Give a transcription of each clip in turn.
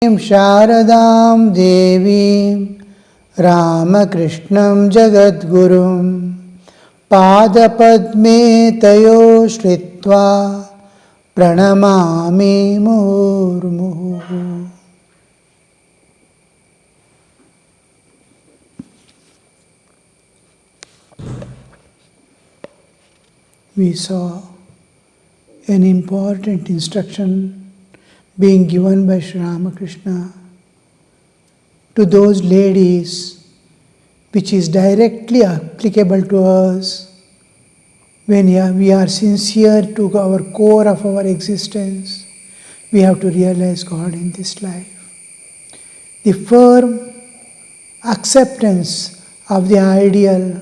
शारदां देवीं रामकृष्णं जगद्गुरुं पादपद्मे तयो श्रित्वा प्रणमामि मुहुर्मुहुः. We saw an important instruction being given by Sri Ramakrishna to those ladies, which is directly applicable to us when we are sincere to our core of our existence. We have to realize God in this life. The firm acceptance of the ideal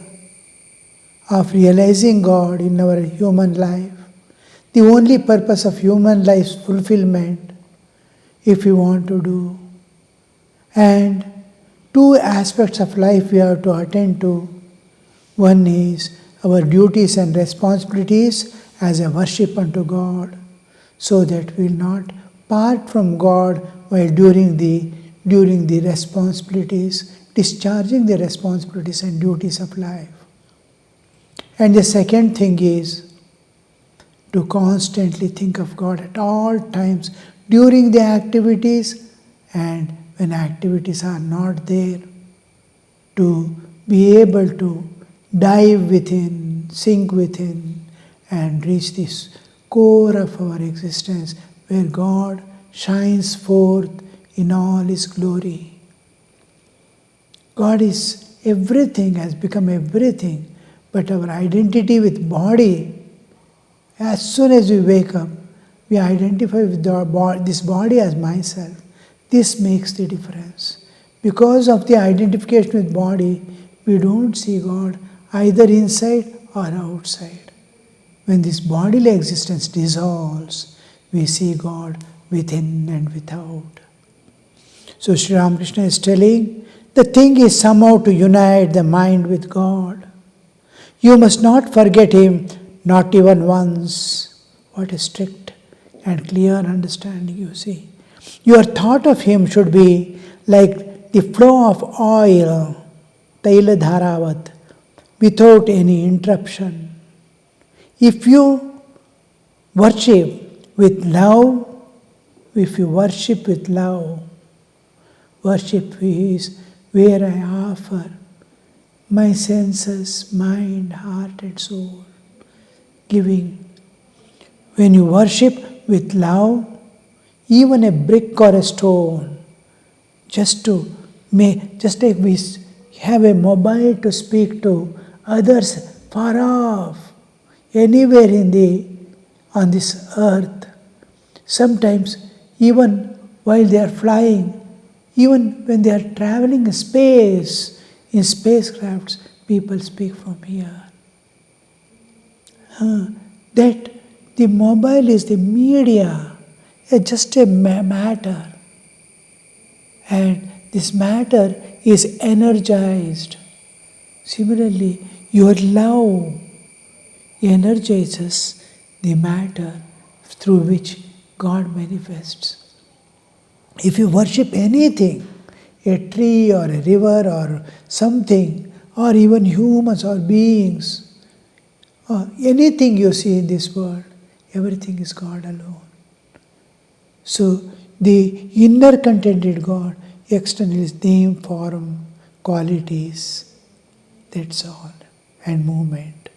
of realizing God in our human life, the only purpose of human life's fulfillment, if we want to do. And two aspects of life we have to attend to. One is our duties and responsibilities as a worship unto God, so that we will not part from God while during the responsibilities, discharging the responsibilities and duties of life. And the second thing is to constantly think of God at all times during the activities and when activities are not there, to be able to dive within, sink within, and reach this core of our existence where God shines forth in all His glory. God is everything, has become everything, but our identity with body, as soon as we wake up, we identify with this body as myself. This makes the difference. Because of the identification with body, we don't see God either inside or outside. When this bodily existence dissolves, we see God within and without. So Sri Ramakrishna is telling, the thing is somehow to unite the mind with God. You must not forget Him, not even once. What a strict and clear understanding, you see. Your thought of Him should be like the flow of oil, Taila Dharavat, without any interruption. If you worship with love, worship is where I offer my senses, mind, heart and soul, giving. When you worship with love, even a brick or a stone, just like we have a mobile to speak to others far off, anywhere on this earth. Sometimes even while they are flying, even when they are traveling in space, in spacecrafts, people speak from here. That the mobile is the media, just a matter. And this matter is energized. Similarly, your love energizes the matter through which God manifests. If you worship anything, a tree or a river or something, or even humans or beings, or anything you see in this world, everything is God alone. So the inner contented God, external is name, form, qualities, that's all, and movement.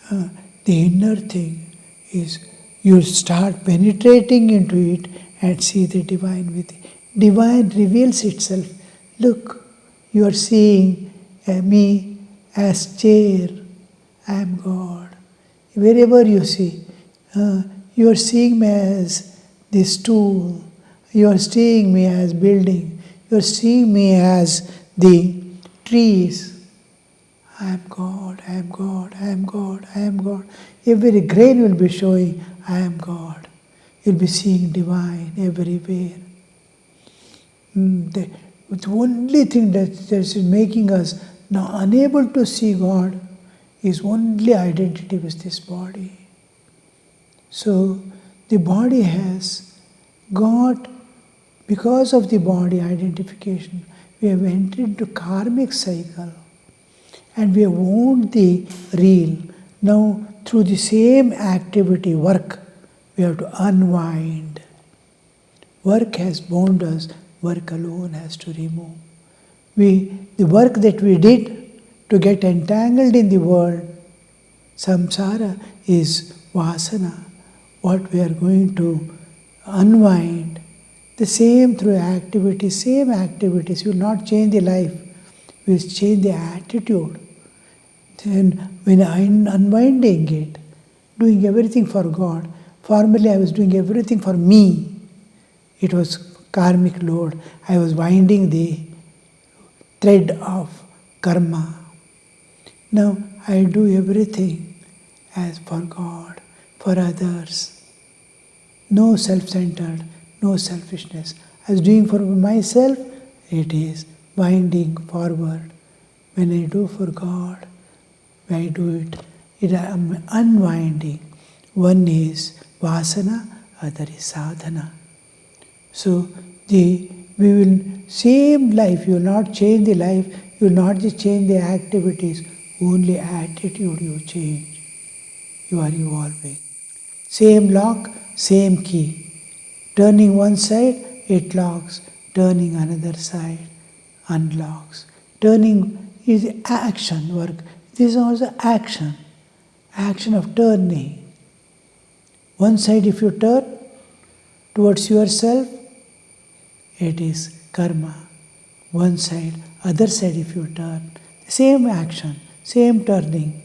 The inner thing is you start penetrating into it and see the divine within. Divine reveals itself. Look, you are seeing me as chair, I am God. Wherever you see, you are seeing me as this tool, you are seeing me as building, you are seeing me as the trees. I am God, I am God, I am God, I am God. Every grain will be showing, I am God. You'll be seeing divine everywhere. The only thing that is making us now unable to see God is only identity with this body. So the body has got Because of the body identification, we have entered into karmic cycle and we have wound the reel. Now, through the same activity, work, we have to unwind. Work has bound us, work alone has to remove. The work that we did to get entangled in the world, samsara, is vasana, what we are going to unwind. The same through same activities will not change the life, will change the attitude. Then when I'm unwinding it, doing everything for God, formerly I was doing everything for me. It was karmic load. I was winding the thread of karma. Now I do everything as for God, for others. No self-centered, no selfishness. I was doing for myself, it is winding forward. When I do for God, when I do it I am unwinding. One is vasana, other is sadhana. So same life, you will not change the life, you will not just change the activities, only attitude you change. You are evolving. Same lock, same key. Turning one side, it locks. Turning another side, unlocks. Turning is action work. This is also action. Action of turning. One side if you turn towards yourself, it is karma. One side, other side if you turn. Same action, same turning.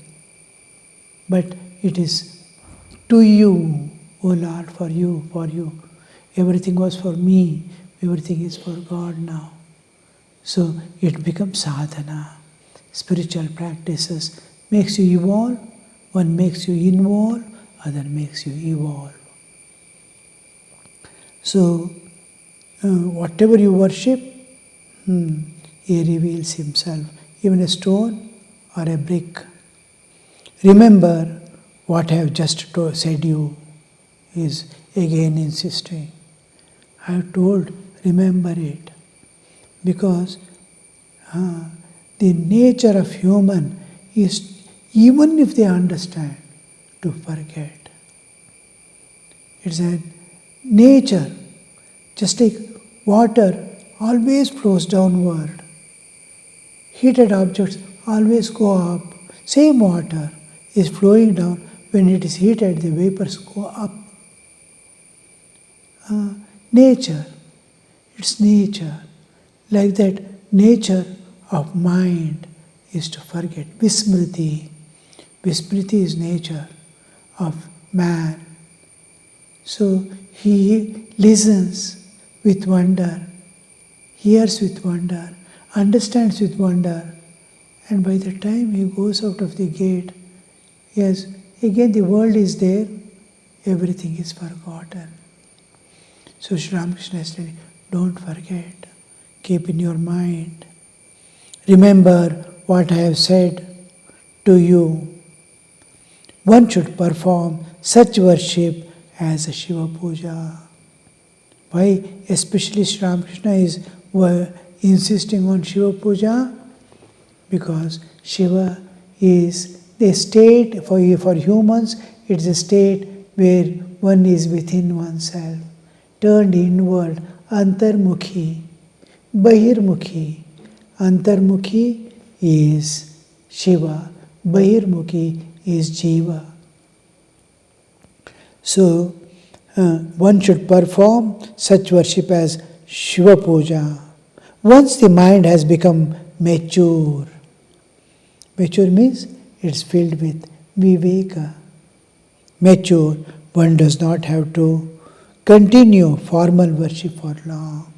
But it is to you, O Lord, for you, for you. Everything was for me, everything is for God now. So it becomes sadhana. Spiritual practices makes you evolve, one makes you involve, other makes you evolve. So whatever you worship, He reveals Himself, even a stone or a brick. Remember what I have just said you is again insisting. I have told, remember it. Because the nature of human is, even if they understand, to forget. It's a nature. Just like water always flows downward. Heated objects always go up. Same water is flowing down. When it is heated, the vapors go up. Nature, it's nature. Like that, nature of mind is to forget. Vismriti. Vismriti is nature of man. So he listens with wonder, hears with wonder, understands with wonder, and by the time he goes out of the gate, yes, again the world is there, everything is forgotten. So Sri Ramakrishna said, don't forget, keep in your mind. Remember what I have said to you. One should perform such worship as a Shiva Puja. Why especially Sri Ramakrishna is insisting on Shiva Puja? Because Shiva is the state, for humans, it's a state where one is within oneself, turned inward, antarmukhi, bahirmukhi. Antarmukhi is Shiva, bahirmukhi is Jiva. So, one should perform such worship as Shiva Puja. Once the mind has become mature, mature means it's filled with viveka. Mature, one does not have to continue formal worship for long.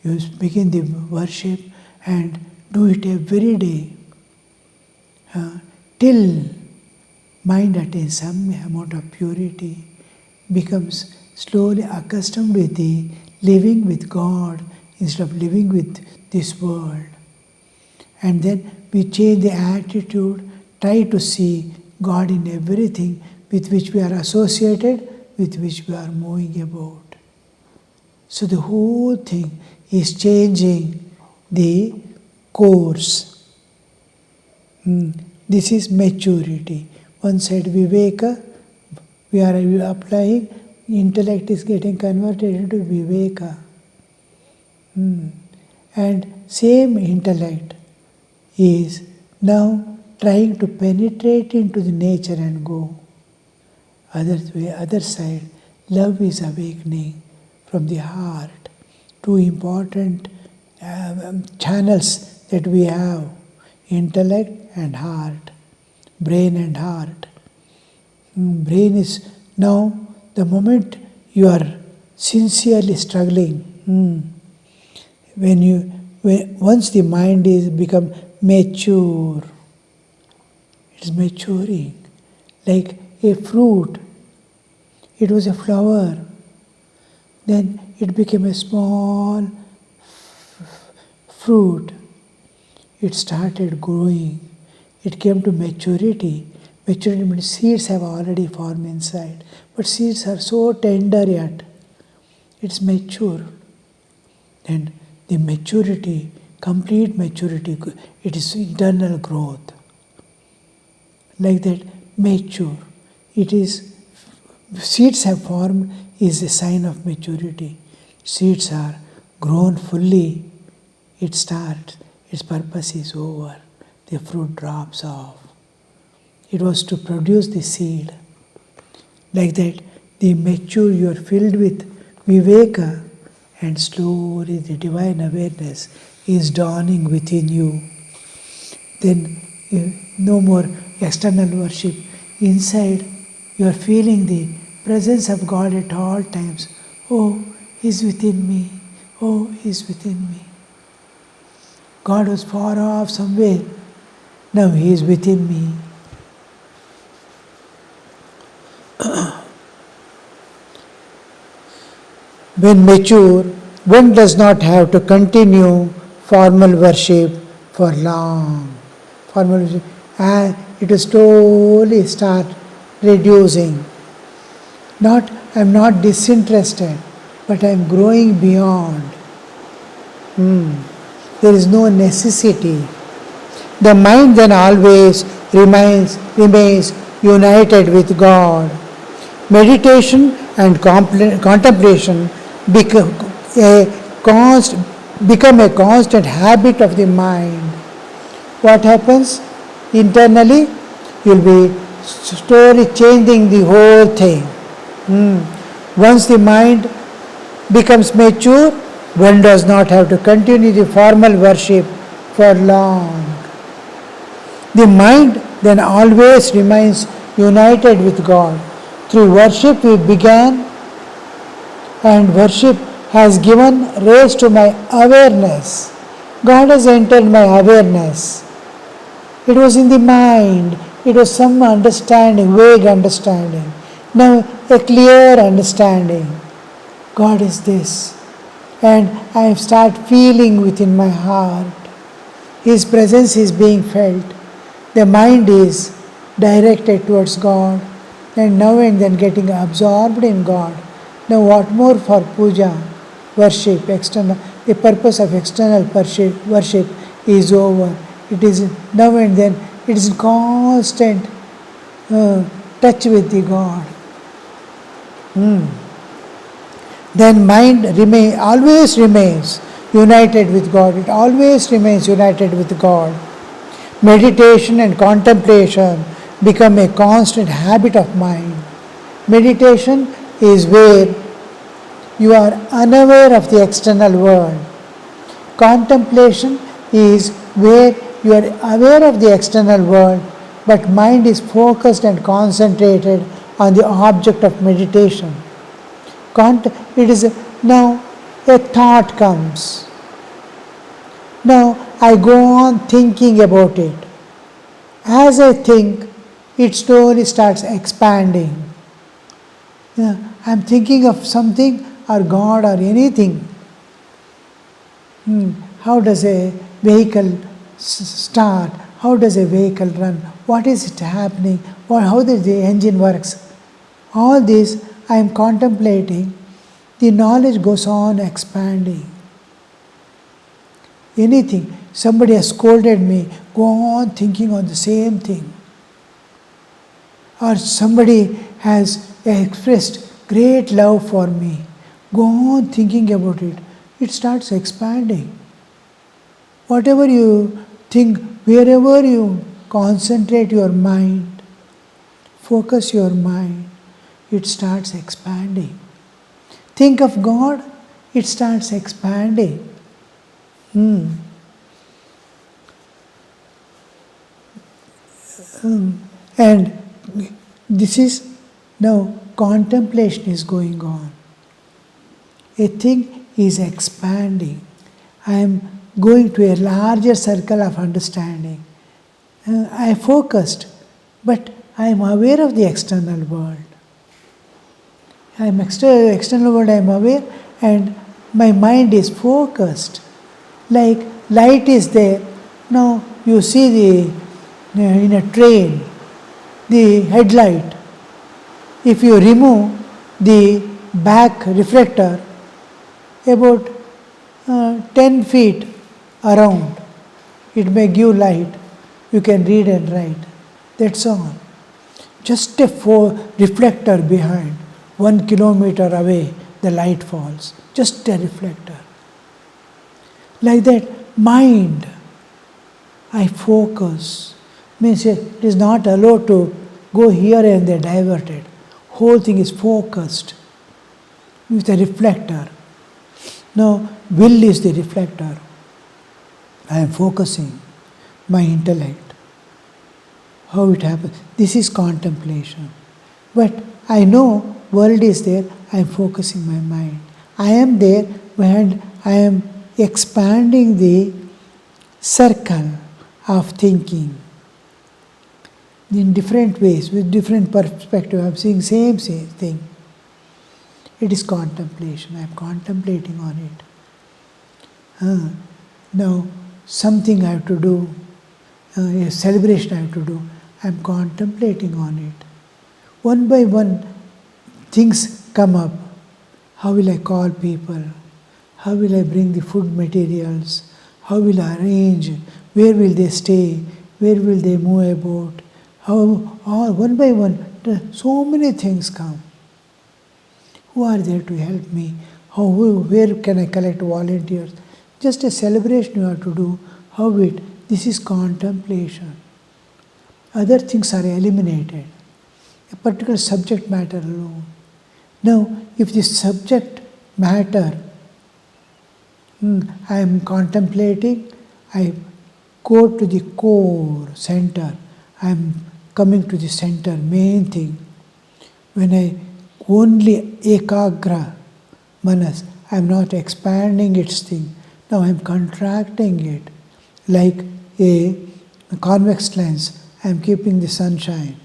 You begin the worship and do it every day till mind attains some amount of purity, becomes slowly accustomed with the living with God instead of living with this world. And then we change the attitude, try to see God in everything with which we are associated, with which we are moving about. So the whole thing is changing the course. This is maturity. One side viveka, we are applying, intellect is getting converted into viveka. And same intellect is now trying to penetrate into the nature and go. Other side, love is awakening from the heart. Two important channels that we have, intellect and heart, brain and heart. Brain is now, the moment you are sincerely struggling, once the mind is become mature, it's maturing. Like a fruit, it was a flower, then it became a small fruit. It started growing. It came to maturity. Maturity means seeds have already formed inside. But seeds are so tender yet. It's mature. And the maturity, complete maturity, it is internal growth. Like that, mature. It is, seeds have formed is a sign of maturity. Seeds are grown fully. It starts. Its purpose is over. The fruit drops off. It was to produce the seed. Like that, the mature, you are filled with viveka, and slowly the divine awareness is dawning within you. Then no more external worship. Inside, you are feeling the presence of God at all times. Oh, He's within me. Oh, He's within me. God was far off somewhere. Now He is within me. When mature, one does not have to continue formal worship for long. Formal worship, and it will slowly start reducing. I am not disinterested, but I am growing beyond. There is no necessity. The mind then always remains united with God. Meditation and contemplation become a constant habit of the mind. What happens? Internally, you'll be slowly changing the whole thing. Once the mind becomes mature, one does not have to continue the formal worship for long. The mind then always remains united with God. Through worship we began, and worship has given rise to my awareness. God has entered my awareness. It was in the mind, it was some understanding, vague understanding. Now a clear understanding. God is this. And I start feeling within my heart. His presence is being felt. The mind is directed towards God, and now and then getting absorbed in God. Now what more for puja, worship, external, the purpose of external worship is over. It is now and then, it is in constant touch with the God. Then mind always remains united with God. It always remains united with God. Meditation and contemplation become a constant habit of mind. Meditation is where you are unaware of the external world. Contemplation is where you are aware of the external world, but mind is focused and concentrated on the object of meditation. It is now a thought comes. Now I go on thinking about it. As I think, it slowly starts expanding. I am thinking of something or God or anything. How does a vehicle start? How does a vehicle run? What is it happening? How does the engine works? All this I am contemplating. the knowledge goes on expanding. Anything, somebody has scolded me, go on thinking on the same thing. Or somebody has expressed great love for me, go on thinking about it. It starts expanding. Whatever you think, wherever you concentrate your mind, focus your mind, it starts expanding. Think of God, it starts expanding. And this is now contemplation is going on. A thing is expanding. I am going to a larger circle of understanding. I focused, but I am aware of the external world. I am external world, I am aware, and my mind is focused. Like light is there. Now you see in a train, the headlight. If you remove the back reflector about 10 feet around, it may give light. You can read and write. That's all. Just a reflector behind, 1 kilometer away, the light falls. Just a reflector. Like that, mind, I focus. Means it is not allowed to go here and there diverted. Whole thing is focused with a reflector. Now, will is the reflector. I am focusing my intellect. How it happens. This is contemplation. But I know world is there, I am focusing my mind. I am there and I am expanding the circle of thinking in different ways, with different perspective. I am seeing same thing. It is contemplation. I am contemplating on it. Now, something I have to do, a celebration I have to do, I am contemplating on it. One by one, things come up. How will I call people? How will I bring the food materials? How will I arrange? Where will they stay? Where will they move about? How, one by one, so many things come. Who are there to help me? Where can I collect volunteers? Just a celebration you have to do. This is contemplation. Other things are eliminated. A particular subject matter alone. Now, if this subject matter, I am contemplating, I go to the core, center. I am coming to the center, main thing. When I only ekagra manas, I am not expanding its thing. Now I am contracting it like a convex lens. I am keeping the sunshine.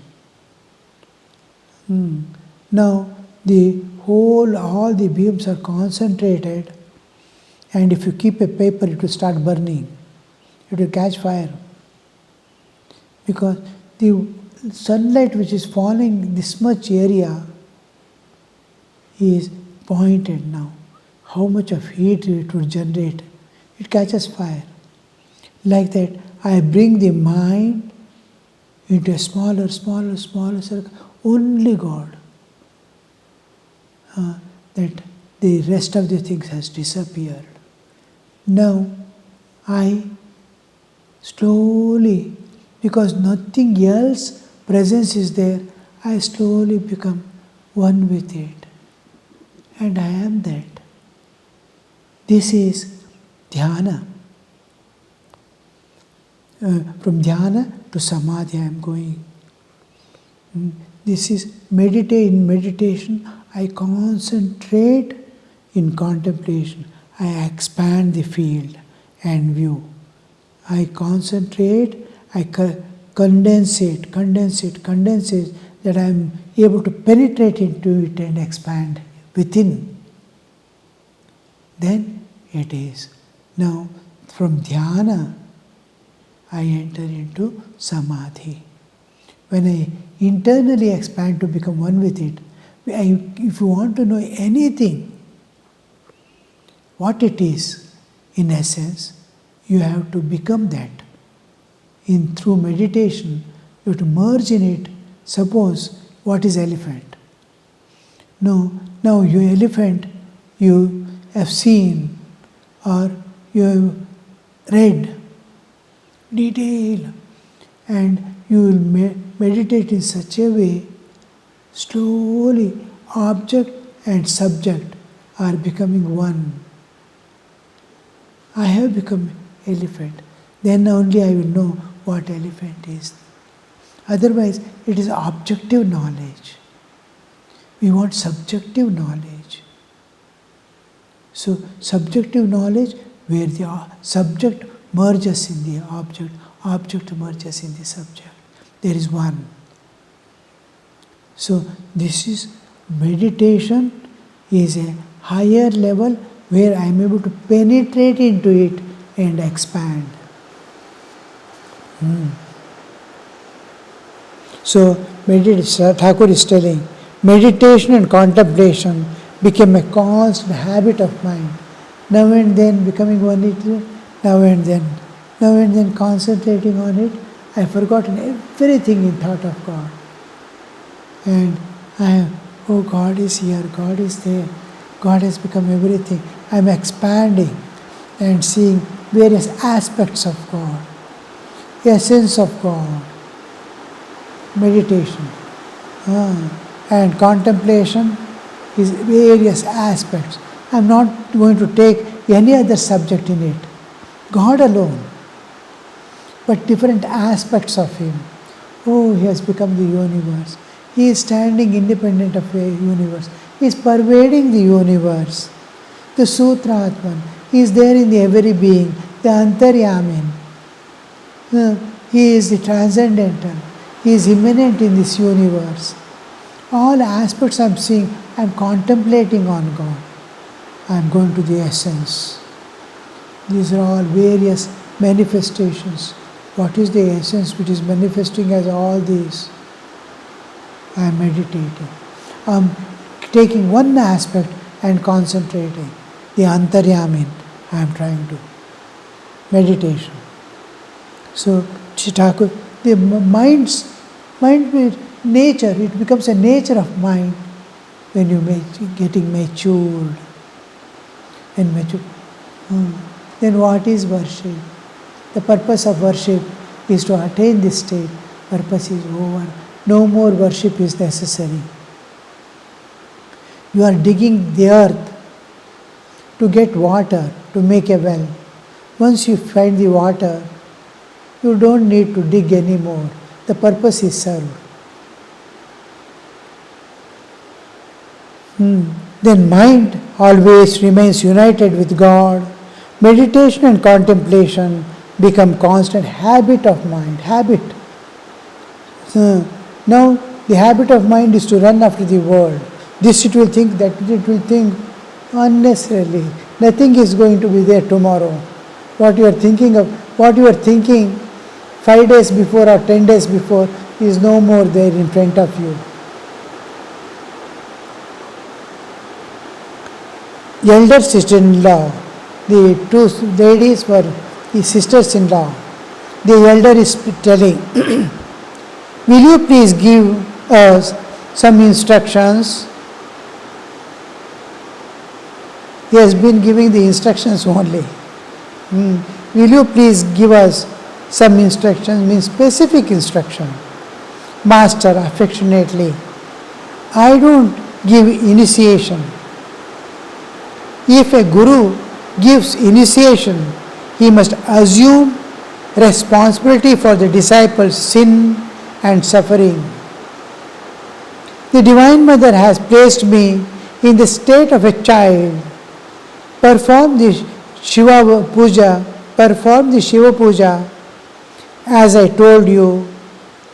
Now all the beams are concentrated, and if you keep a paper, it will start burning. It will catch fire. Because the sunlight which is falling this much area is pointed now. How much of heat it would generate. It catches fire. Like that, I bring the mind into a smaller circle. Only God. That the rest of the things has disappeared. Now, I slowly, because nothing else presence is there, I slowly become one with it. And I am that. This is dhyana. From dhyana to samadhi I am going. This is in meditation, I concentrate in contemplation. I expand the field and view. I concentrate, I condense it, that I am able to penetrate into it and expand within. Then it is. Now, from dhyana, I enter into samadhi. When I internally expand to become one with it, if you want to know anything, what it is, in essence, you have to become that. Through meditation, you have to merge in it. Suppose, what is elephant? Now your elephant you have seen or you have read detail, and you will meditate in such a way, slowly object and subject are becoming one. I have become elephant. Then only I will know what elephant is. Otherwise, it is objective knowledge. We want subjective knowledge. So, subjective knowledge where the subject merges in the object, object merges in the subject. There is one. So, this is meditation is a higher level where I am able to penetrate into it and expand. So, Thakur is telling, meditation and contemplation became a constant habit of mind. Now and then becoming one little, now and then concentrating on it. I have forgotten everything in thought of God. And I am, oh, God is here, God is there, God has become everything. I am expanding and seeing various aspects of God, essence of God, meditation. And contemplation is various aspects. I am not going to take any other subject in it. God alone, but different aspects of Him. Oh, He has become the universe. He is standing independent of the universe. He is pervading the universe. The Sutra Atman, He is there in the every being, the Antaryamin. He is the transcendental. He is immanent in this universe. All aspects I am seeing, I am contemplating on God. I am going to the essence. These are all various manifestations. What is the essence which is manifesting as all these? I am meditating. I am taking one aspect and concentrating. The Antaryamin, I am trying to. Meditation. So, Thakur, the mind nature, it becomes a nature of mind when you getting matured. And mature. Then what is worship? The purpose of worship is to attain this state. Purpose is over. No more worship is necessary. You are digging the earth to get water, to make a well. Once you find the water, you don't need to dig anymore. The purpose is served. Then mind always remains united with God. Meditation and contemplation become constant habit of mind. Habit. Now the habit of mind is to run after the world. This it will think, that it will think unnecessarily. Nothing is going to be there tomorrow. What you are thinking of, what you are thinking 5 days before or 10 days before is no more there in front of you. Elder sister-in-law, the two ladies were his sisters-in-law. The elder is telling, will you please give us some instructions? He has been giving the instructions only. Will you please give us some instructions, means specific instruction. Master, affectionately, I don't give initiation. If a guru gives initiation, he must assume responsibility for the disciples' sin and suffering. The Divine Mother has placed me in the state of a child. Perform the Shiva Puja as I told you.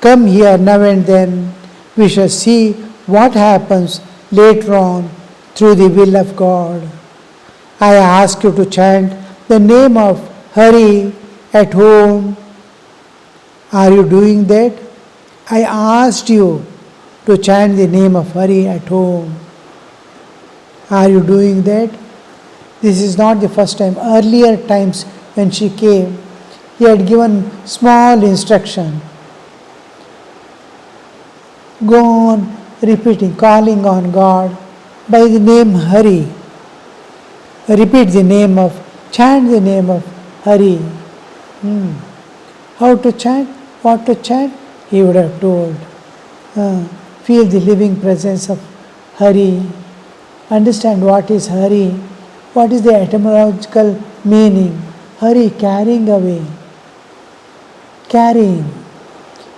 Come here now and then. We shall see what happens later on through the will of God. I ask you to chant the name of Hari at home. Are you doing that? I asked you to chant the name of Hari at home. Are you doing that? This is not the first time. Earlier times when she came, he had given small instruction. Go on repeating, calling on God by the name Hari. Repeat the name of, chant the name of Hari. How to chant? What to chant? He would have told. Feel the living presence of Hari. Understand what is Hari. What is the etymological meaning? Hari, carrying away. Carrying.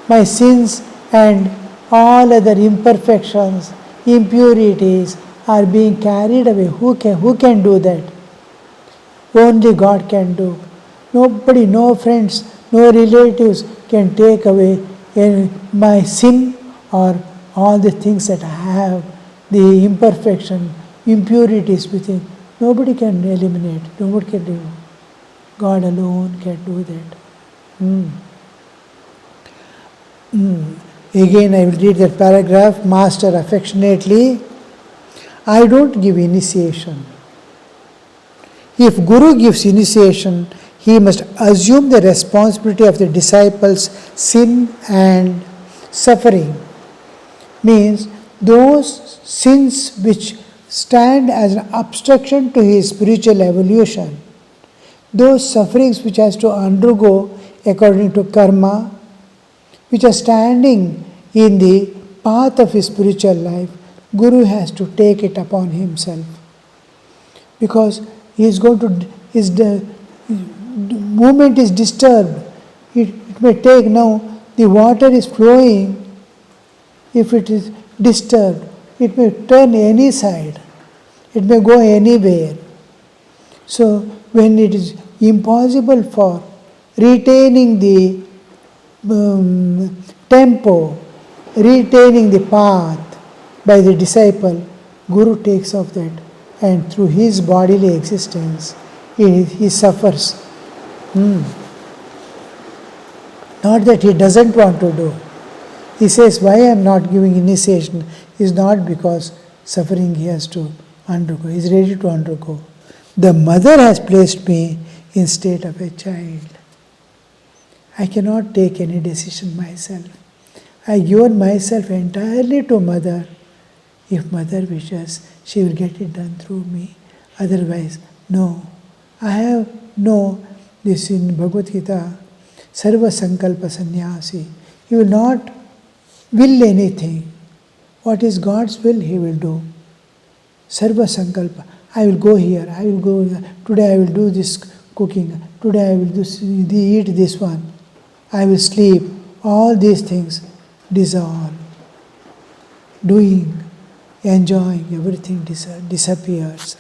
My sins and all other imperfections, impurities are being carried away. Who can do that? Only God can do. Nobody, no friends, no relatives can take away my sin or all the things that I have, the imperfection, impurities within. Nobody can eliminate. Nobody can do. God alone can do that. Again, I will read that paragraph. Master affectionately, I don't give initiation. If Guru gives initiation, he must assume the responsibility of the disciples' sin and suffering. Means those sins which stand as an obstruction to his spiritual evolution, those sufferings which has to undergo according to karma, which are standing in the path of his spiritual life, Guru has to take it upon himself. Because he is going to, his movement is disturbed. It may take now, the water is flowing. If it is disturbed, it may turn any side. It may go anywhere. So when it is impossible for retaining the tempo, retaining the path by the disciple, Guru takes off that, and through his bodily existence, he suffers. Not that he doesn't want to do. He says, why I am not giving initiation is not because suffering he has to undergo. He is ready to undergo. The mother has placed me in state of a child. I cannot take any decision myself. I give myself entirely to mother. If mother wishes, she will get it done through me. Otherwise, no. I have this in Bhagavad Gita, Sarva Sankalpa Sannyasi. He will not will anything. What is God's will, he will do. Sarva Sankalpa. I will go here, I will go there. Today I will do this cooking. Today I will eat this one. I will sleep. All these things dissolve. Doing, enjoying, everything disappears.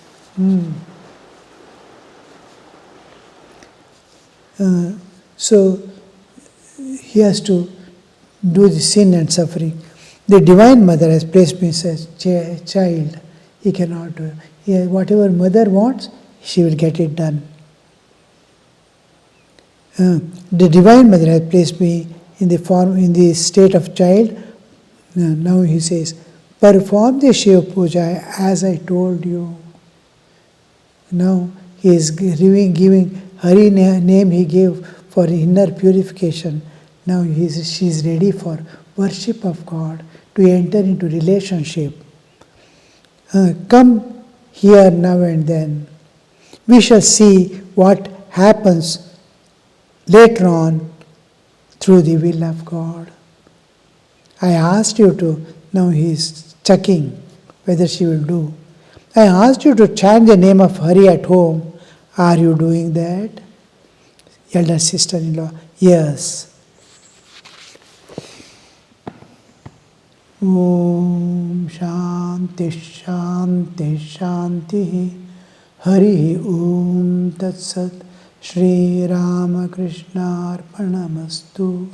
So he has to do the sin and suffering. The Divine Mother has placed me as a child. He cannot do it. Whatever mother wants, she will get it done. The Divine Mother has placed me in the state of child. Now he says, perform the Shiva Puja as I told you. Now he is giving Hari name he gave for inner purification. Now she is ready for worship of God, to enter into relationship. Come here now and then. We shall see what happens later on through the will of God. I asked you to, now he is checking whether she will do. I asked you to chant the name of Hari at home. Are you doing that? Elder sister-in-law, yes. Om Shanti Shanti Shanti Hari Om Tat Sat Shri Ramakrishna Arpanamastu.